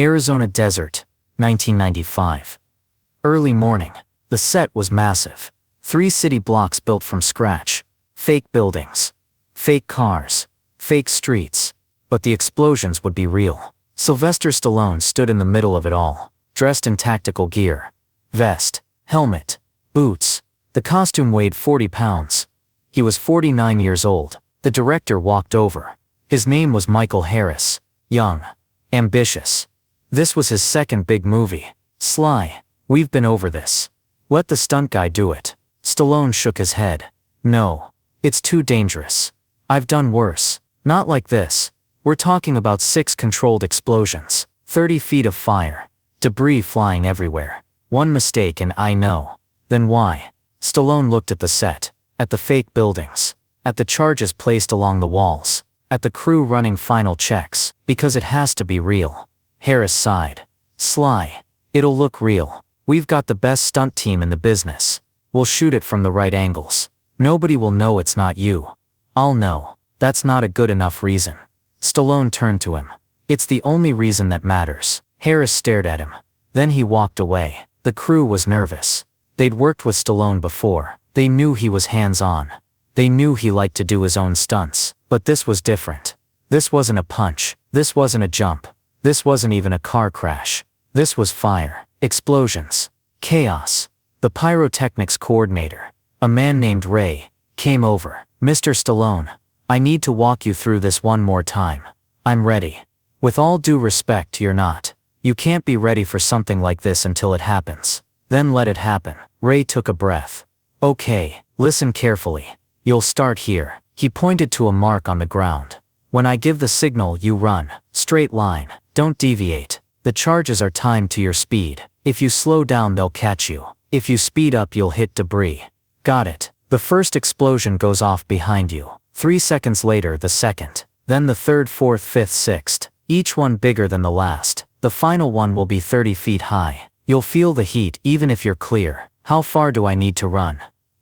Arizona desert, 1995. Early morning. The set was massive. 3 city blocks built from scratch. Fake buildings. Fake cars. Fake streets. But the explosions would be real. Sylvester Stallone stood in the middle of it all, dressed in tactical gear. Vest, helmet, boots. The costume weighed 40 pounds. He was 49 years old. The director walked over. His name was Michael Harris. Young. Ambitious. This was his second big movie. Sly, we've been over this. Let the stunt guy do it. Stallone shook his head. No. It's too dangerous. I've done worse. Not like this. We're talking about 6 controlled explosions, 30 feet of fire, debris flying everywhere. One mistake and I know. Then why? Stallone looked at the set, at the fake buildings, at the charges placed along the walls, at the crew running final checks, because it has to be real. Harris sighed. Sly. It'll look real. We've got the best stunt team in the business. We'll shoot it from the right angles. Nobody will know it's not you. I'll know. That's not a good enough reason. Stallone turned to him. It's the only reason that matters. Harris stared at him. Then he walked away. The crew was nervous. They'd worked with Stallone before. They knew he was hands-on. They knew he liked to do his own stunts. But this was different. This wasn't a punch. This wasn't a jump. This wasn't even a car crash. This was fire. Explosions. Chaos. The pyrotechnics coordinator, a man named Ray, came over. Mr. Stallone, I need to walk you through this one more time. I'm ready. With all due respect, you're not. You can't be ready for something like this until it happens. Then let it happen. Ray took a breath. Okay, listen carefully. You'll start here. He pointed to a mark on the ground. When I give the signal, you run. Straight line. Don't deviate. The charges are timed to your speed. If you slow down, they'll catch you. If you speed up, you'll hit debris. Got it. The first explosion goes off behind you. 3 seconds later, the second. Then the third, fourth, fifth, sixth. Each one bigger than the last. The final one will be 30 feet high. You'll feel the heat even if you're clear. How far do I need to run?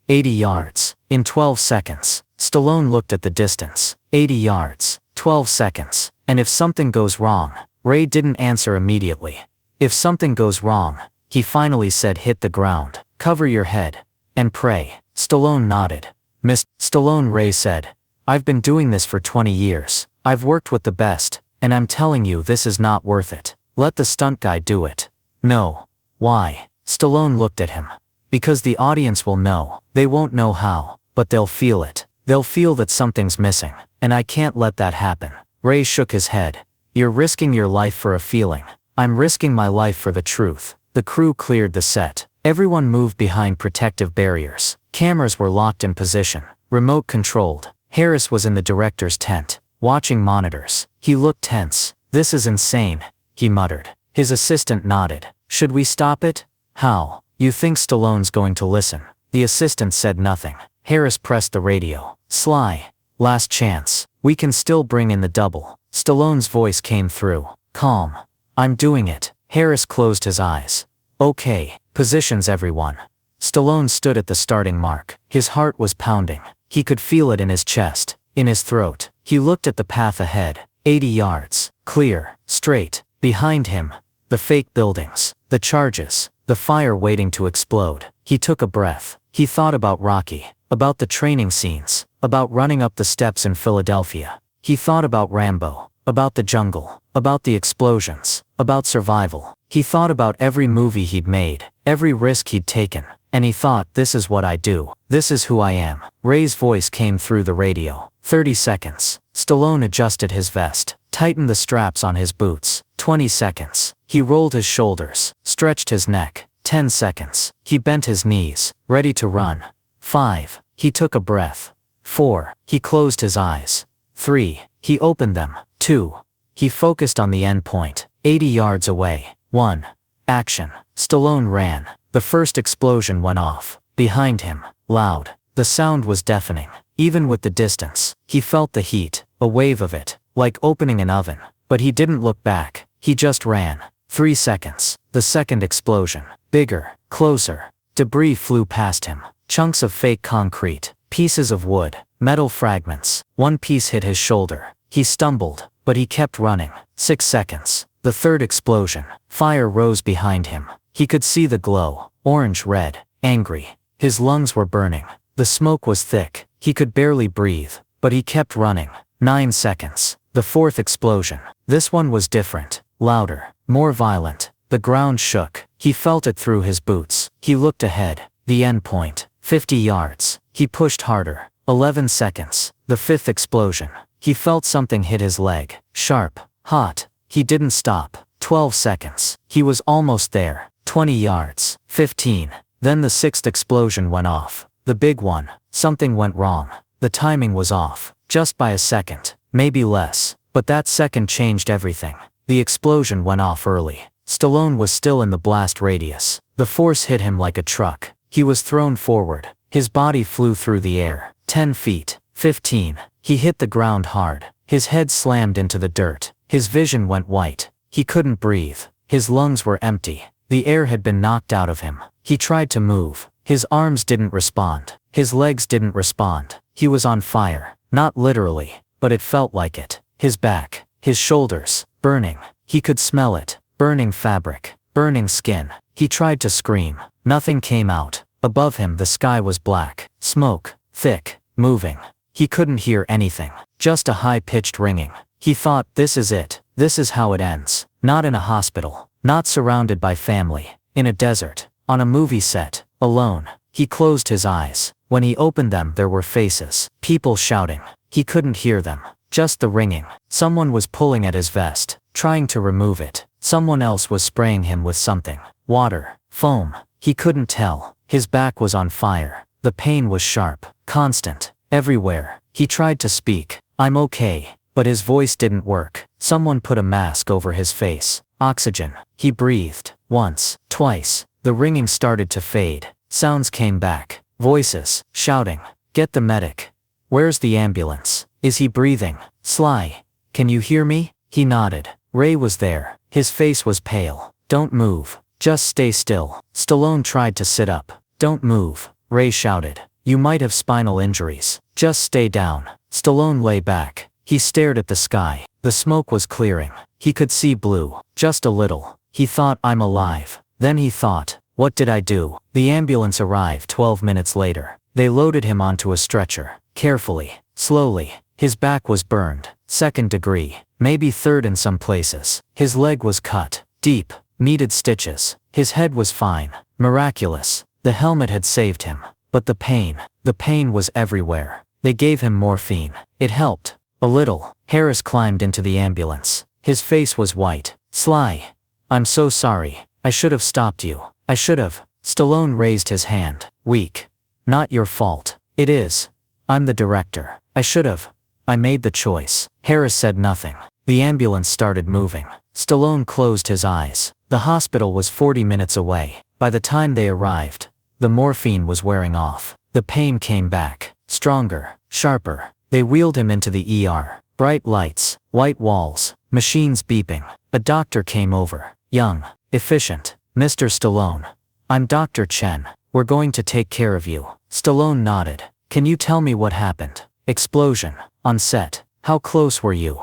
80 yards. In 12 seconds. Stallone looked at the distance. 80 yards. 12 seconds. And if something goes wrong? Ray didn't answer immediately. If something goes wrong, he finally said, hit the ground, cover your head, and pray. Stallone nodded. Mr. Stallone, Ray said, I've been doing this for 20 years. I've worked with the best, and I'm telling you this is not worth it. Let the stunt guy do it. No. Why? Stallone looked at him. Because the audience will know. They won't know how, but they'll feel it. They'll feel that something's missing, and I can't let that happen. Ray shook his head. You're risking your life for a feeling. I'm risking my life for the truth. The crew cleared the set. Everyone moved behind protective barriers. Cameras were locked in position. Remote controlled. Harris was in the director's tent, watching monitors. He looked tense. This is insane, he muttered. His assistant nodded. Should we stop it? How? You think Stallone's going to listen? The assistant said nothing. Harris pressed the radio. Sly. Last chance. We can still bring in the double. Stallone's voice came through. Calm. I'm doing it. Harris closed his eyes. Okay, positions everyone. Stallone stood at the starting mark. His heart was pounding. He could feel it in his chest, in his throat. He looked at the path ahead. 80 yards. Clear. Straight. Behind him. The fake buildings. The charges. The fire waiting to explode. He took a breath. He thought about Rocky. About the training scenes. About running up the steps in Philadelphia. He thought about Rambo. About the jungle. About the explosions. About survival. He thought about every movie he'd made. Every risk he'd taken. And he thought, this is what I do. This is who I am. Ray's voice came through the radio. 30 seconds. Stallone adjusted his vest. Tightened the straps on his boots. 20 seconds. He rolled his shoulders. Stretched his neck. 10 seconds. He bent his knees. Ready to run. 5. He took a breath. 4. He closed his eyes. 3. He opened them. 2. He focused on the end point. 80 yards away. 1. Action. Stallone ran. The first explosion went off. Behind him. Loud. The sound was deafening. Even with the distance, he felt the heat, a wave of it, like opening an oven. But he didn't look back. He just ran. 3 seconds. The second explosion. Bigger. Closer. Debris flew past him. Chunks of fake concrete. Pieces of wood. Metal fragments. One piece hit his shoulder. He stumbled, but he kept running. 6 seconds. The third explosion. Fire rose behind him. He could see the glow. Orange, red, angry. His lungs were burning. The smoke was thick. He could barely breathe. But he kept running. 9 seconds. The fourth explosion. This one was different. Louder. More violent. The ground shook. He felt it through his boots. He looked ahead. The end point. 50 yards. He pushed harder. 11 seconds. The fifth explosion. He felt something hit his leg. Sharp. Hot. He didn't stop. 12 seconds. He was almost there. 20 yards. 15. Then the sixth explosion went off. The big one. Something went wrong. The timing was off. Just by a second. Maybe less. But that second changed everything. The explosion went off early. Stallone was still in the blast radius. The force hit him like a truck. He was thrown forward. His body flew through the air. 10 feet. 15. He hit the ground hard. His head slammed into the dirt. His vision went white. He couldn't breathe. His lungs were empty. The air had been knocked out of him. He tried to move. His arms didn't respond. His legs didn't respond. He was on fire. Not literally, but it felt like it. His back, his shoulders, burning. He could smell it. Burning fabric. Burning skin. He tried to scream. Nothing came out. Above him the sky was black. Smoke. Thick. Moving. He couldn't hear anything. Just a high-pitched ringing. He thought, this is it. This is how it ends. Not in a hospital. Not surrounded by family. In a desert. On a movie set. Alone. He closed his eyes. When he opened them there were faces. People shouting. He couldn't hear them. Just the ringing. Someone was pulling at his vest. Trying to remove it. Someone else was spraying him with something. Water. Foam. He couldn't tell. His back was on fire. The pain was sharp. Constant. Everywhere. He tried to speak. I'm okay. But his voice didn't work. Someone put a mask over his face. Oxygen. He breathed. Once. Twice. The ringing started to fade. Sounds came back. Voices. Shouting. Get the medic. Where's the ambulance? Is he breathing? Sly. Can you hear me? He nodded. Ray was there. His face was pale. Don't move. Just stay still. Stallone tried to sit up. Don't move. Ray shouted. You might have spinal injuries. Just stay down. Stallone lay back. He stared at the sky. The smoke was clearing. He could see blue. Just a little. He thought, I'm alive. Then he thought, what did I do? The ambulance arrived 12 minutes later. They loaded him onto a stretcher. Carefully. Slowly. His back was burned. 2nd degree. Maybe 3rd in some places. His leg was cut. Deep. Needed stitches. His head was fine. Miraculous. The helmet had saved him. But the pain was everywhere. They gave him morphine. It helped. A little. Harris climbed into the ambulance. His face was white. Sly. I'm so sorry. I should have stopped you. I should have. Stallone raised his hand. Weak. Not your fault. It is. I'm the director. I should have. I made the choice. Harris said nothing. The ambulance started moving. Stallone closed his eyes. The hospital was 40 minutes away. By the time they arrived, the morphine was wearing off. The pain came back. Stronger. Sharper. They wheeled him into the ER. Bright lights. White walls. Machines beeping. A doctor came over. Young. Efficient. Mr. Stallone. I'm Dr. Chen. We're going to take care of you. Stallone nodded. Can you tell me what happened? Explosion. On set. How close were you?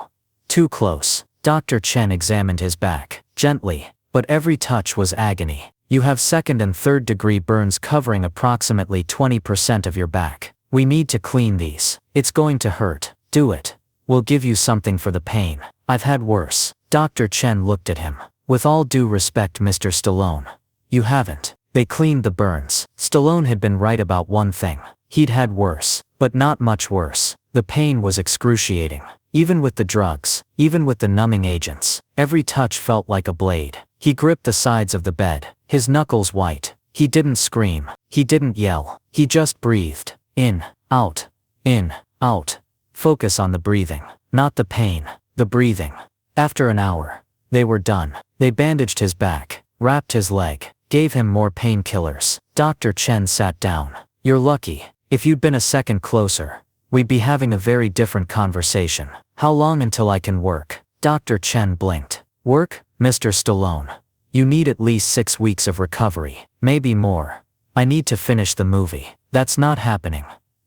Too close. Dr. Chen examined his back. Gently. But every touch was agony. You have 2nd and 3rd degree burns covering approximately 20% of your back. We need to clean these. It's going to hurt. Do it. We'll give you something for the pain. I've had worse. Dr. Chen looked at him. With all due respect, Mr. Stallone. You haven't. They cleaned the burns. Stallone had been right about one thing. He'd had worse. But not much worse. The pain was excruciating. Even with the drugs. Even with the numbing agents. Every touch felt like a blade. He gripped the sides of the bed. His knuckles white. He didn't scream. He didn't yell. He just breathed. In. Out. In. Out. Focus on the breathing. Not the pain. The breathing. After an hour. They were done. They bandaged his back. Wrapped his leg. Gave him more painkillers. Dr. Chen sat down. You're lucky. If you'd been a second closer, we'd be having a very different conversation. How long until I can work? Dr. Chen blinked. Work, Mr. Stallone? You need at least 6 weeks of recovery. Maybe more. I need to finish the movie. That's not happening.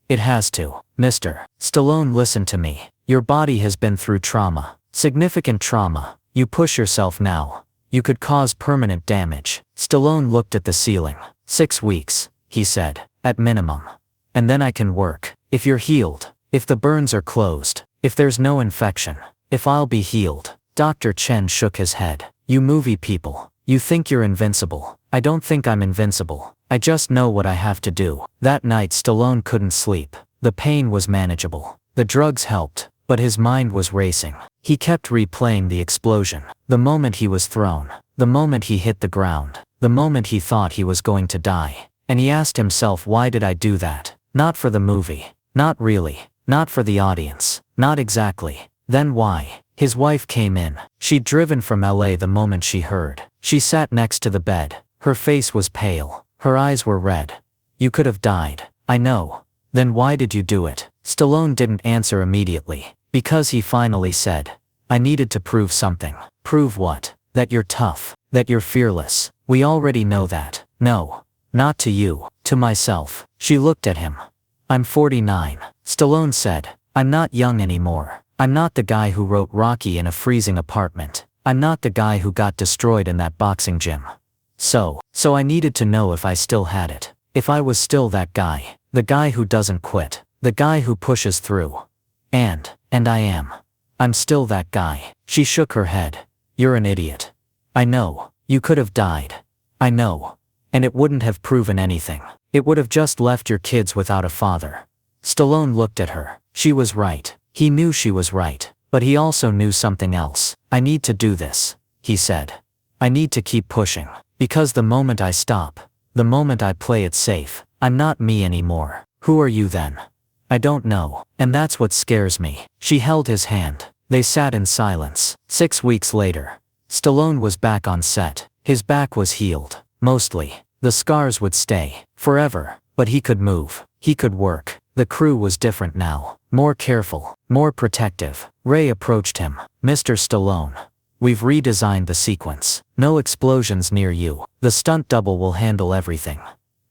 It has to. Mr. Stallone, listen to me. Your body has been through trauma. Significant trauma. You push yourself now. You could cause permanent damage. Stallone looked at the ceiling. 6 weeks, he said, at minimum. And then I can work. If you're healed, if the burns are closed, if there's no infection, if I'll be healed. Dr. Chen shook his head. You movie people, you think you're invincible. I don't think I'm invincible. I just know what I have to do. That night Stallone couldn't sleep. The pain was manageable. The drugs helped, but his mind was racing. He kept replaying the explosion. The moment he was thrown. The moment he hit the ground. The moment he thought he was going to die. And he asked himself, why did I do that? Not for the movie. Not really. Not for the audience. Not exactly. Then why? His wife came in. She'd driven from LA the moment she heard. She sat next to the bed. Her face was pale. Her eyes were red. You could have died. I know. Then why did you do it? Stallone didn't answer immediately. Because he finally said, I needed to prove something. Prove what? That you're tough. That you're fearless. We already know that. No. Not to you. To myself. She looked at him. I'm 49. Stallone said, I'm not young anymore. I'm not the guy who wrote Rocky in a freezing apartment. I'm not the guy who got destroyed in that boxing gym. So I needed to know if I still had it. If I was still that guy. The guy who doesn't quit. The guy who pushes through. And I am. I'm still that guy. She shook her head. You're an idiot. I know. You could have died. I know. And it wouldn't have proven anything. It would have just left your kids without a father. Stallone looked at her. She was right. He knew she was right. But he also knew something else. I need to do this, he said. I need to keep pushing. Because the moment I stop, the moment I play it safe, I'm not me anymore. Who are you then? I don't know. And that's what scares me. She held his hand. They sat in silence. 6 weeks later, Stallone was back on set. His back was healed. Mostly. The scars would stay. Forever. But he could move. He could work. The crew was different now. More careful. More protective. Ray approached him. Mr. Stallone. We've redesigned the sequence. No explosions near you. The stunt double will handle everything.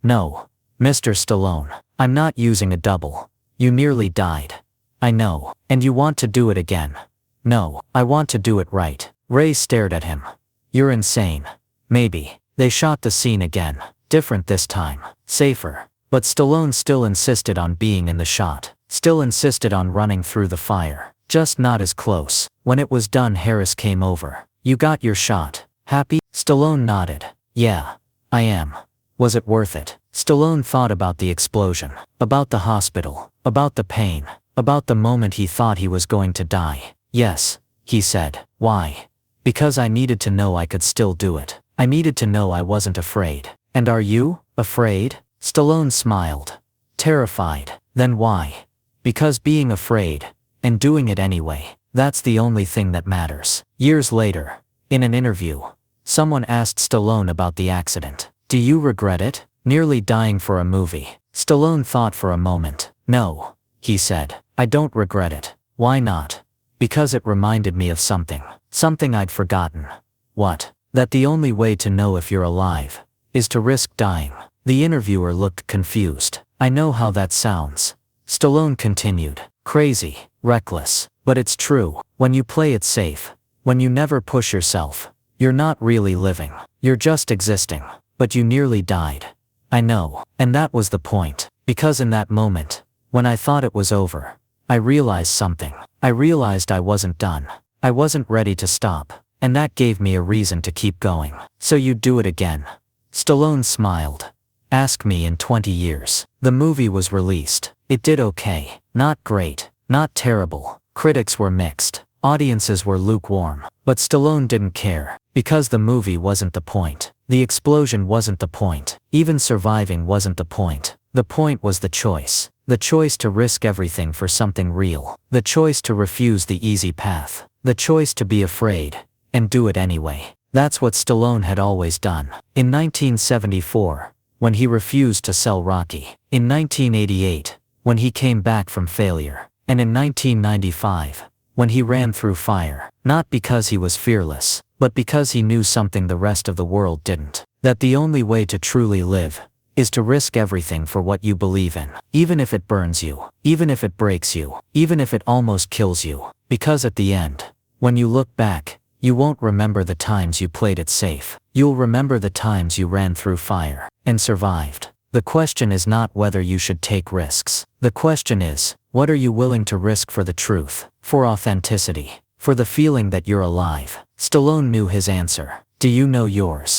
No. Mr. Stallone. I'm not using a double. You nearly died. I know. And you want to do it again. No. I want to do it right. Ray stared at him. You're insane. Maybe. They shot the scene again. Different this time. Safer. But Stallone still insisted on being in the shot. Still insisted on running through the fire. Just not as close. When it was done, Harris came over. You got your shot. Happy? Stallone nodded. Yeah. I am. Was it worth it? Stallone thought about the explosion. About the hospital. About the pain. About the moment he thought he was going to die. Yes, he said. Why? Because I needed to know I could still do it. I needed to know I wasn't afraid. And are you afraid? Stallone smiled. Terrified. Then why? Because being afraid, and doing it anyway, that's the only thing that matters. Years later, in an interview, someone asked Stallone about the accident. Do you regret it? Nearly dying for a movie. Stallone thought for a moment. No, he said. I don't regret it. Why not? Because it reminded me of something. Something I'd forgotten. What? That the only way to know if you're alive is to risk dying. The interviewer looked confused. I know how that sounds. Stallone continued. Crazy, reckless, but it's true. When you play it safe, when you never push yourself, you're not really living. You're just existing. But you nearly died. I know. And that was the point. Because in that moment, when I thought it was over, I realized something. I realized I wasn't done. I wasn't ready to stop. And that gave me a reason to keep going. So you'd do it again? Stallone smiled. Ask me in 20 years. The movie was released. It did okay. Not great. Not terrible. Critics were mixed. Audiences were lukewarm. But Stallone didn't care. Because the movie wasn't the point. The explosion wasn't the point. Even surviving wasn't the point. The point was the choice. The choice to risk everything for something real. The choice to refuse the easy path. The choice to be afraid. And do it anyway. That's what Stallone had always done. In 1974, when he refused to sell Rocky. In 1988, when he came back from failure. And in 1995, when he ran through fire. Not because he was fearless, but because he knew something the rest of the world didn't. That the only way to truly live is to risk everything for what you believe in. Even if it burns you. Even if it breaks you. Even if it almost kills you. Because at the end, when you look back, You won't remember the times you played it safe. You'll remember the times you ran through fire and survived. The question is not whether you should take risks. The question is, what are you willing to risk for the truth, for authenticity, for the feeling that you're alive? Stallone knew his answer. Do you know yours?